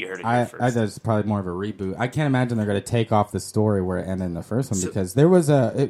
You heard it here first. That's probably more of a reboot. I can't imagine they're going to take off the story where it ended in the first one because there was a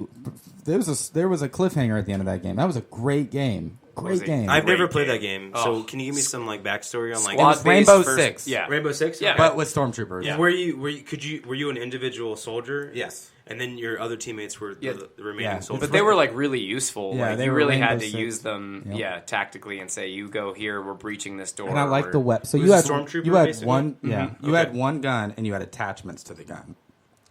cliffhanger at the end of that game. That was a great game. Great game. I've never played that game, so can you give me some backstory on Squad it was Rainbow first, Six. Yeah, Rainbow Six, yeah, but with stormtroopers. Yeah. Were you an individual soldier? Yes. And then your other teammates were the remaining soldiers. But they were really useful. Yeah, you really had to Rainbow use Six. them, tactically, and say, "You go here. We're breaching this door." And I like the weapon. So It you was had a stormtrooper, you had basically? one you had one gun and you had attachments to the gun,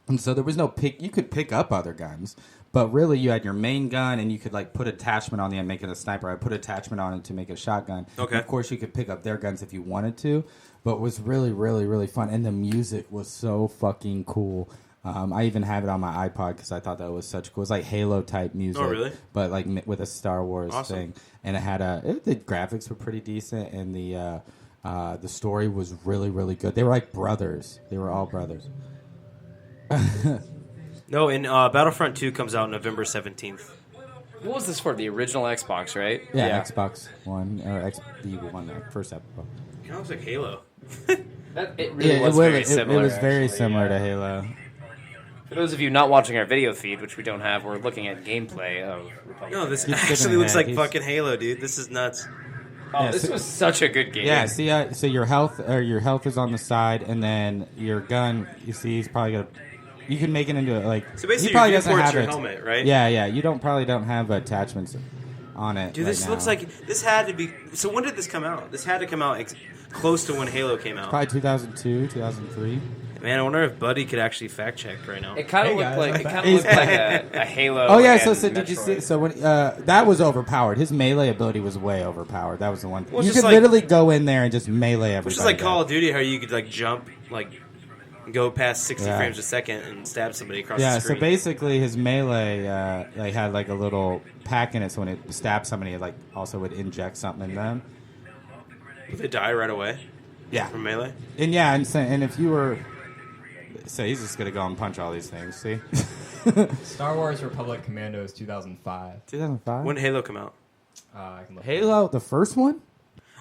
and so there was no pick. You could pick up other guns, but really you had your main gun and you could put attachment on the end, make it a sniper. I put attachment on it to make a shotgun. Okay. And of course, you could pick up their guns if you wanted to, but it was really, really, really fun, and the music was so fucking cool. I even have it on my iPod because I thought that was such cool. It was like Halo type music, really? But with a Star Wars Awesome. thing, and it had the graphics were pretty decent, and the story was really, really good. They were like brothers. They were all brothers. No, and Battlefront 2 comes out November 17th. What was this for? The original Xbox, right? Yeah, Xbox One or the one, first Xbox. It looks like Halo. It really was very similar. It was very actually, similar yeah. to Halo. For those of you not watching our video feed, which we don't have, we're looking at gameplay of Republic. No, this He's actually skipping looks like ahead. fucking Halo, dude. This is nuts. Oh, this was such a good game. Yeah, see, so your health is on the side, and then your gun. You see, he's probably gonna. You can make it into So basically, he probably your doesn't viewport's have your it. helmet, right? Yeah. You don't have attachments on it. Dude, right this now. looks like this had to be. So when did this come out? This had to come out close to when Halo came out. probably 2002, 2003. Man, I wonder if Buddy could actually fact check right now. It kind of Hey, looked guys, like I'm a Halo. Oh yeah, and so did you see? Metroid. So when that was overpowered, his melee ability was way overpowered. That was the one thing. Well, You just could literally go in there and just melee everybody. Which is like down. Call of Duty, how you could jump, go past 60 Yeah. frames a second and stab somebody across Yeah, the so screen. basically his melee had a little pack in it, so when it stabbed somebody, it also would inject something in them. Would they die right away Yeah, from melee? and if you were, so he's just gonna go and punch all these things. See, Star Wars Republic Commandos 2005. 2005. When did Halo come out? I can look Halo, the first one?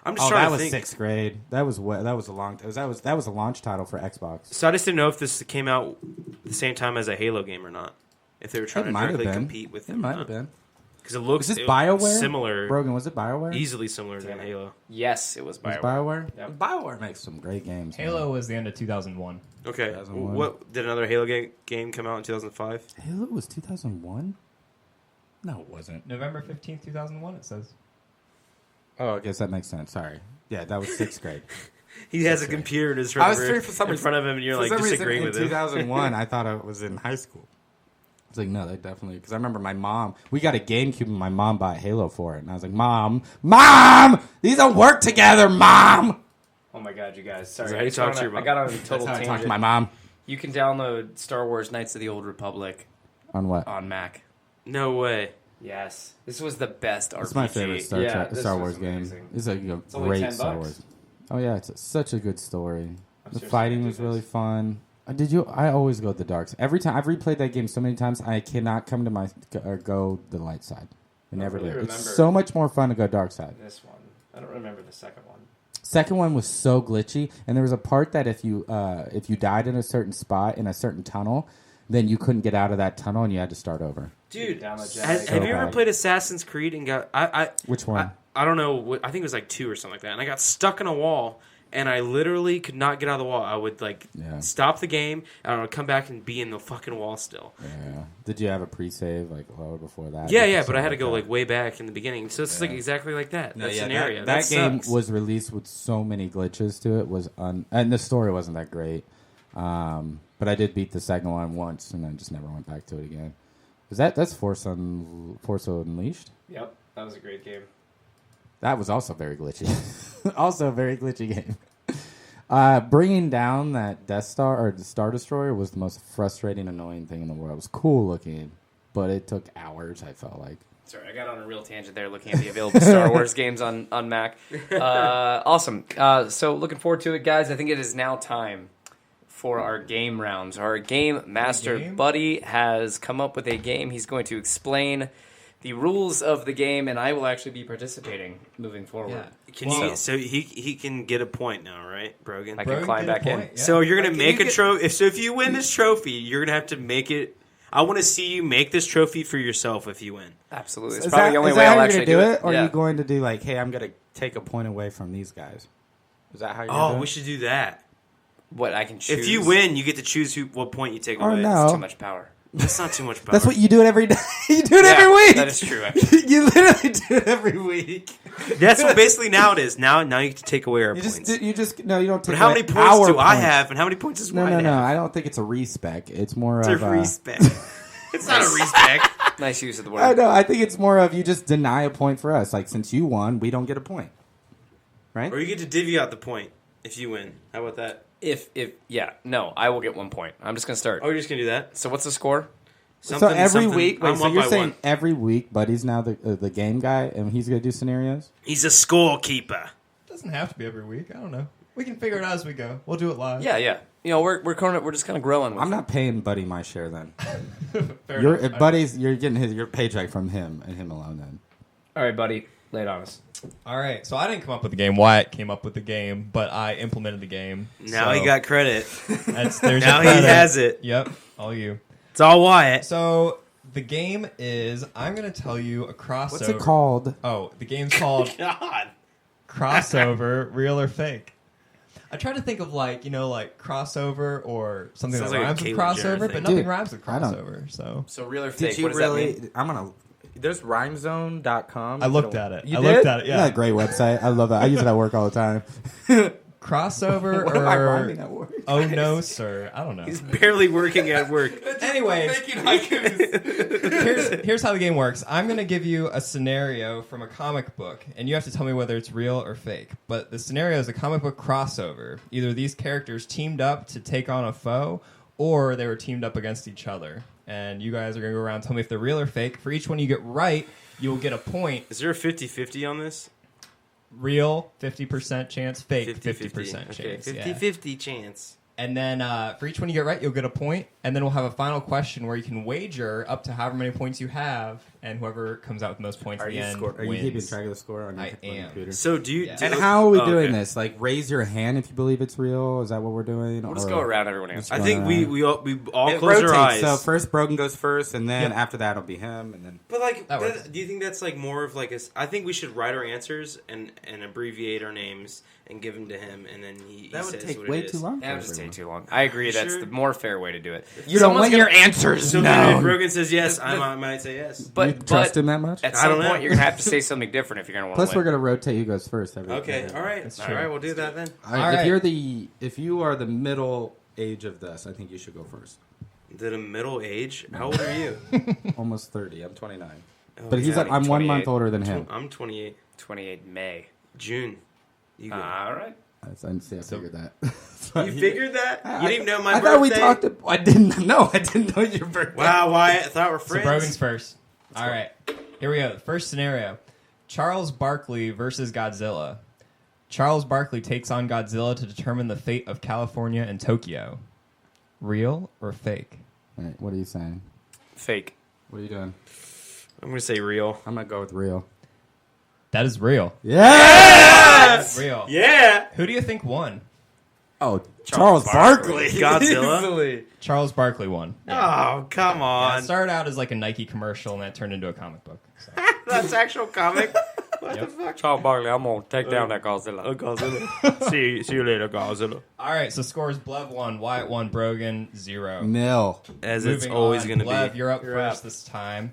I'm just Oh, trying that to was think. sixth grade. That was a launch title for Xbox. So I just didn't know if this came out the same time as a Halo game or not. If they were trying It to might have directly been. compete with It them. might have been. Because it looks Was this BioWare? similar, Brogan, was it BioWare? easily similar than Halo. Yes, it was Was BioWare. BioWare? Yep. BioWare makes some great games. man. Halo was the end of 2001. Okay. 2001. What did another Halo game come out in 2005? Halo was 2001? No, it wasn't. November 15th, 2001, it says. Oh, I guess that makes sense. Sorry. Yeah, that was sixth grade. He has a computer in his I was front thinking for some in front of him, and you're For some reason, disagreeing in with him. 2001, I thought I was in high school. I was like, no, they definitely... Because I remember my mom... We got a GameCube and my mom bought Halo for it. And I was like, Mom! These don't work together, Mom! Oh my god, you guys! Sorry, Is that how you talk to your mom? I got on a That's total how I tangent. talk to my mom. You can download Star Wars: Knights of the Old Republic On what? on Mac. No way. Yes, this was the best RPG. It's my favorite Star this Star was Wars game. amazing. It's only great $10. Star Wars. Oh yeah, it's such a good story. The seriously fighting gonna was do really this. fun. I always go the dark side. Every time I've replayed that game so many times, I cannot come to go the light side. I never really do. It's remember. so much more fun to go dark side. This one, I don't remember the second one. Second one was so glitchy, and there was a part that if you died in a certain spot in a certain tunnel, then you couldn't get out of that tunnel and you had to start over. Dude, Down the have, jag. have So you ever bad. played Assassin's Creed and got... Which one? I don't know. I think it was like 2 or something like that. And I got stuck in a wall, and I literally could not get out of the wall. I would stop the game, and I would come back and be in the fucking wall still. Yeah. Did you have a pre-save before that? Yeah, but I had to go way back in the beginning. So it's exactly like that. No, That yeah, scenario. That game sucks. was released with so many glitches to it. And the story wasn't that great. But I did beat the second one once, and I just never went back to it again. That's Force Unleashed? Yep, that was a great game. That was also very glitchy. Also a very glitchy game. Bringing down that Death Star or the Star Destroyer was the most frustrating, annoying thing in the world. It was cool looking, but it took hours, I felt like. Sorry, I got on a real tangent there looking at the available Star Wars games on Mac. Awesome. So looking forward to it, guys. I think it is now time for our game rounds. Our game master, Game? Buddy, has come up with a game. He's going to explain the rules of the game, and I will actually be participating moving forward. Yeah. Can you? So he can get a point now, right, Brogan? I can Brogan climb get a back in. point, yeah. So you're gonna Like, make can a you trophy. If you win this trophy, you're gonna have to make it. I want to see you make this trophy for yourself if you win. Absolutely. It's Is probably that, the only is way that I'll how you're actually gonna do it? Or Yeah. are you going to do like, hey, I'm going to take a point away from these guys? Is that how you're Oh, doing we should do that. What I can choose. If you win, you get to choose what point you take Or away. no. It's too much power. That's not too much power. That's what you do it every day. You do it Yeah, every week. That is true, actually. You literally do it every week. That's what basically now it is. Now you get to take away our You points. just no, you don't take But how away many points our do I points. have, and how many points does No, Ryan no, no. have? I don't think it's a respec. It's more It's of a respect. It's not a respect. Nice use of the word. I know. I think it's more of you just deny a point for us. Like since you won, we don't get a point, right? Or you get to divvy out the point if you win. How about that? No, I will get 1 point. I'm just gonna start. Oh, you're just gonna do that? So what's the score? So every week, wait, I'm so up you're by saying one. every week, Buddy's now the game guy, and he's gonna do scenarios. He's a scorekeeper. Doesn't have to be every week. I don't know. We can figure it out as we go. We'll do it live. Yeah, yeah. You know, we're just kind of growing with I'm it. not paying Buddy my share then. Fair Your enough. Buddy's you're getting your paycheck from him and him alone then. All right, buddy, lay it on us. All right. So I didn't come up with the game. Wyatt came up with the game, but I implemented the game. Now So he got credit. there's Now your he credit. has it. Yep. All you. It's all Wyatt. So the game is I'm going to tell you a crossover. What's it called? Oh, the game's called God. Crossover, Real or Fake. I tried to think of like crossover or something Sounds that like a rhymes with Caitlyn Jenner crossover, thing. but nothing Dude, rhymes with I don't- crossover. So So real or fake? Did you what does that really? mean? I'm gonna. There's rhymezone.com. I looked at it. You I did? looked at it. Isn't that Yeah. a great website? I love that. I use it at work all the time. Crossover What am I or rhyming at work? oh no, sir. I don't know. He's barely working at work. Anyway, here's how the game works. I'm going to give you a scenario from a comic book, and you have to tell me whether it's real or fake. But the scenario is a comic book crossover. Either these characters teamed up to take on a foe, or they were teamed up against each other. And you guys are going to go around and tell me if they're real or fake. For each one you get right, you will get a point. Is there a 50-50 on this? Real, 50% chance. Fake, 50% 50-50. chance. Okay, yeah. 50-50 chance. And then for each one you get right, you'll get a point. And then we'll have a final question where you can wager up to however many points you have, and whoever comes out with the most points at the end Are you wins. keeping track of the score on your I am. computer? So do you... Yeah. do- And how are we oh, doing okay. this? Like, raise your hand if you believe it's real. Is that what we're doing? We'll just Or- go around. Everyone answer. I think we all It close our rotates. eyes. So first Brogan goes first, and then Yep. after that it'll be him, and then But like, That works. do you think that's like more of like a? I think we should write our answers and abbreviate our names and give them to him, and then he that would says take what way it is. too long. That for would just take everyone. too long. I agree. That's Sure. the more fair way to do it. You don't Someone's want your gonna- answers So known. if Brogan says yes, The- I might say yes. But you trust him that much? At I some don't know. point, you're gonna have to say something different if you're gonna want to Plus, win. we're gonna rotate who goes first. Okay, all right, That's all true. right, we'll do that then. All right, All right. if you are the middle age of this, I think you should go first. Did a middle age? How old are you? Almost 30. I'm 29. Oh, But he's yeah. I'm 1 month 28. older than him. I'm 28. 28 May. June. You, go. All right. I figured that. You figured that? You didn't even know my I birthday? thought we talked. I didn't know. I didn't know your birthday. Wow, Wyatt, I thought we're So friends. Brogan's first. All right, here we go. The first scenario: Charles Barkley versus Godzilla. Charles Barkley takes on Godzilla to determine the fate of California and Tokyo. Real or fake? All right, what are you saying? Fake. What are you doing? I'm gonna say real. I'm gonna go with real. That is real. Yeah. Real. Yeah. Who do you think won? Oh, Charles Barkley. Godzilla. Easily. Charles Barkley won. Oh, come Yeah, on. it started out as like a Nike commercial, and that turned into a comic book. So. That's actual comic. Yep. Charles Barkley, I'm gonna take down that Godzilla. Godzilla. see you later, Godzilla. All right, so scores: Blev 1, Wyatt 1, Brogan 0. Nil. As Moving it's always on, gonna Blev, be. you're up You're first up. this time.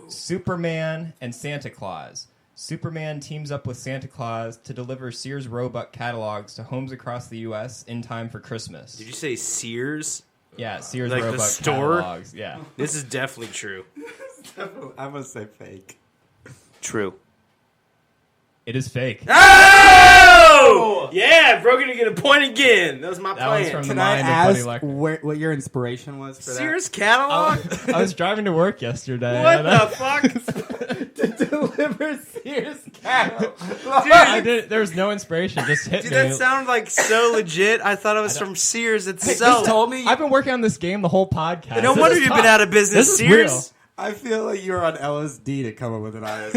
Superman and Santa Claus. Superman teams up with Santa Claus to deliver Sears Roebuck catalogs to homes across the U.S. in time for Christmas. Did you say Sears? Yeah, Sears Like the Roebuck store? catalogs. Yeah. This is definitely true. I'm gonna say fake. True. It is fake. Oh! Yeah, Brogan to get a point again. That was my That one's plan. from the Can I mind of Buddy ask Lecker. what your inspiration was for Sears catalog? I was driving to work yesterday. What and the fuck? that? To deliver Sears cattle. I did. There was no inspiration. Just hit Dude, me. that sounded like so legit. I thought it was from Sears itself. told me. I've been working on this game the whole podcast. No This wonder is you've tough. been out of business, This is Sears. I feel like you're on LSD to come up with an IS.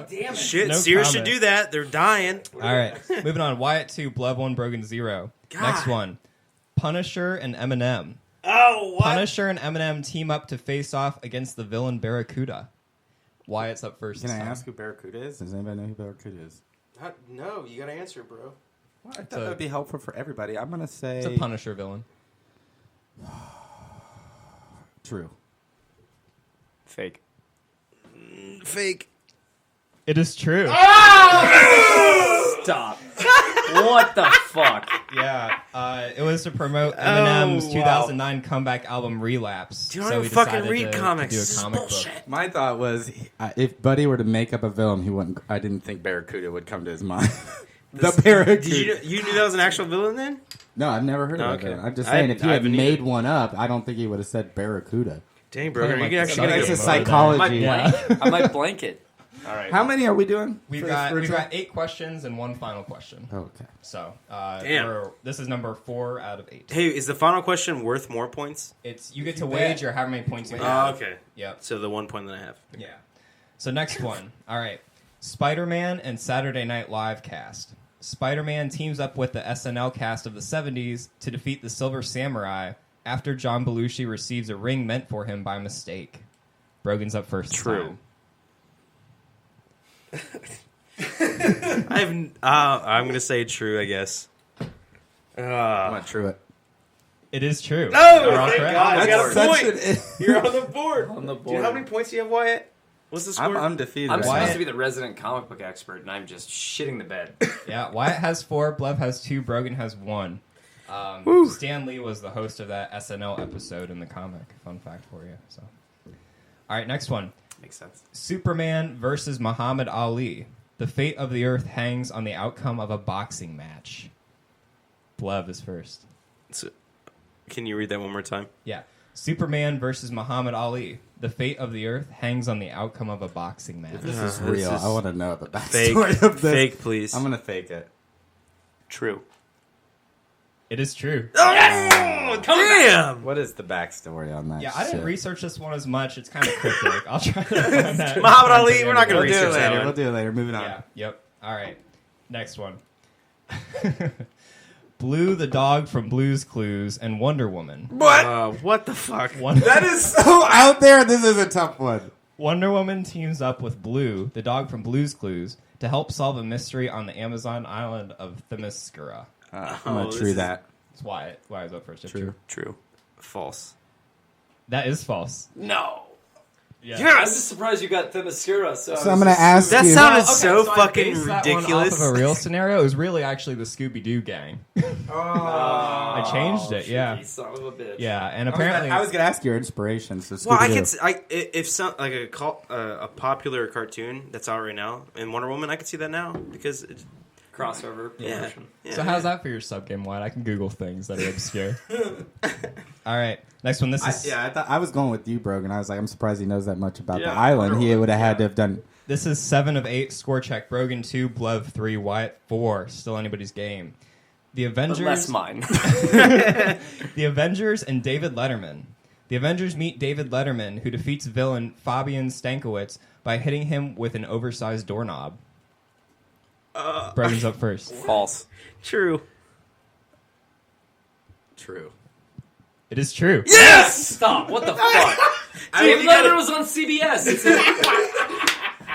Damn it. Shit, No Sears comment. should do that. They're dying. All right, moving on. Wyatt 2, Blood 1, Brogan 0. God. Next one, Punisher and Eminem. Oh, what? Punisher and Eminem team up to face off against the villain Barracuda. Wyatt's up first. Can I this time. ask who Barracuda is? Does anybody know who Barracuda is? No, you gotta answer, bro. I thought that would be helpful for everybody. I'm gonna say It's a Punisher villain. true. Fake. Fake. It is true. Stop. What the fuck? Yeah, it was to promote Eminem's wow. 2009 comeback album Relapse. Dude, I so don't he fucking decided read to comics. do a This is comic book. bullshit. My thought was, if Buddy were to make up a villain, he wouldn't. I didn't think Barracuda would come to his mind. The Barracuda. Did you knew that was an actual villain then? No, I've never heard of Okay. that. I'm just I saying, if he I had haven't made either. one up, I don't think he would have said Barracuda. Dang, bro, Kinda you like actually the gotta That's a get Subject more mode than psychology. Yeah. I might blank it. All right. How many are we doing? We've for this got first one? 8 questions and one final question. Okay. So, Damn. this is number 4 out of 8. Hey, is the final question worth more points? It's you get to wager how many points you Oh, have. okay. Yep. So the 1 point that I have. Yeah. So next one. All right. Spider-Man and Saturday Night Live cast. Spider-Man teams up with the SNL cast of the 70s to defeat the Silver Samurai after John Belushi receives a ring meant for him by mistake. Brogan's up first. this True. time. I'm gonna say true, I guess. I'm gonna true it. It is true. Oh, You're all thank correct. God. I got a Such point. an- You're on the board. On the Dude, board. how many points do you have, Wyatt? What's the score? I'm undefeated. I'm right supposed now. to be the resident comic book expert, and I'm just shitting the bed. Yeah, Wyatt has 4, Blev has 2, Brogan has 1. Stan Lee was the host of that SNL episode in the comic. Fun fact for you. So, all right, next one. Makes sense. Superman versus Muhammad Ali. The fate of the Earth hangs on the outcome of a boxing match. Blev is first. So, can you read that one more time? Yeah. Superman versus Muhammad Ali. The fate of the Earth hangs on the outcome of a boxing match. This is This real. is I want to know the Fake. backstory of this. Fake, please. I'm gonna fake it. True. It is true. Oh, damn! What is the backstory on that? Yeah, I didn't shit? research this one as much. It's kind of cryptic. I'll try to find that. Muhammad Ali, we're not gonna We'll do it research that later. one. We'll do it later. Moving on. Yeah. Yep. All right. Next one. Blue the dog from Blue's Clues and Wonder Woman. What the fuck? That is so out there. This is a tough one. Wonder Woman teams up with Blue, the dog from Blue's Clues, to help solve a mystery on the Amazon island of Themyscira. I'm Oh, gonna this true is- that. It's Wyatt. Wyatt's up first. True. True. False. That is false. No. Yeah. I'm just surprised you got Themyscira. So I'm gonna ask That you. sounded Okay, so I fucking based that ridiculous. One off of a real scenario. It was really actually the Scooby-Doo gang. I changed it. Yeah. Son of a bitch. Yeah, and apparently I was gonna ask your inspiration. So Well, I Scooby-Doo. could, if some like a popular cartoon that's out right now in Wonder Woman, I could see that now because it's, Crossover. yeah, version. yeah. So how's that for your sub game, Wyatt? I can Google things that are obscure. All right, next one. This is I thought I was going with you, Brogan. I was like, I'm surprised he knows that much about Yeah, the island. Wonder He Woman, would have had yeah. to have done. This is 7 of 8 score check. Brogan 2, Blev 3, Wyatt 4. Still anybody's game. The Avengers. Unless mine. The Avengers and David Letterman. The Avengers meet David Letterman, who defeats villain Fabian Stankiewicz by hitting him with an oversized doorknob. Brogan's up first. False. True. True. It is true. Yes! Stop. What the fuck? David you gotta- Letterman was on CBS.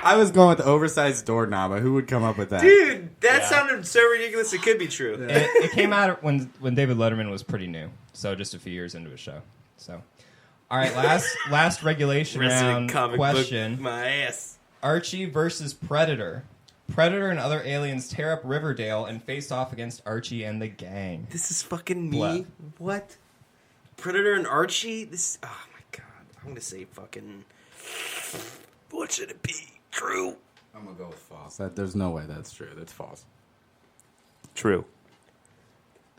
I was going with the oversized doorknob. Who would come up with that? Dude, that Yeah. sounded so ridiculous. It could be true. It came out when David Letterman was pretty new, so just a few years into his show. So, all right, last regulation Resident round comic question: book, my ass. Archie versus Predator. Predator and other aliens tear up Riverdale and face off against Archie and the gang. This is fucking me. What? What? Predator and Archie? This. Oh my god. I'm gonna say fucking. What should it be? True. I'm gonna go with false. There's no way that's true. That's false. True.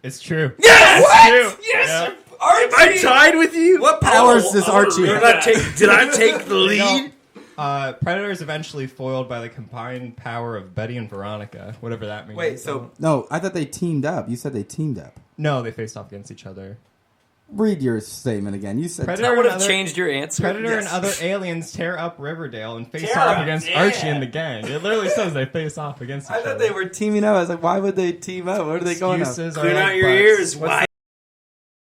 It's true. Yes! What? True. Yes! Yep. Am I tied with you? What powers does Archie Did have? I take the lead? Predator is eventually foiled by the combined power of Betty and Veronica, whatever that means. Wait, so no, I thought they teamed up. You said they teamed up. No, they faced off against each other. Read your statement again. You said Predator That would and have other- changed your answer. Predator Yes. and other aliens tear up Riverdale and face Tear off up, against yeah. Archie and the gang. It literally says they face off against each I other. thought they were teaming up. I was like, why would they team up? What are they going on? Excuses Clean are out like your butts. ears. What's Why?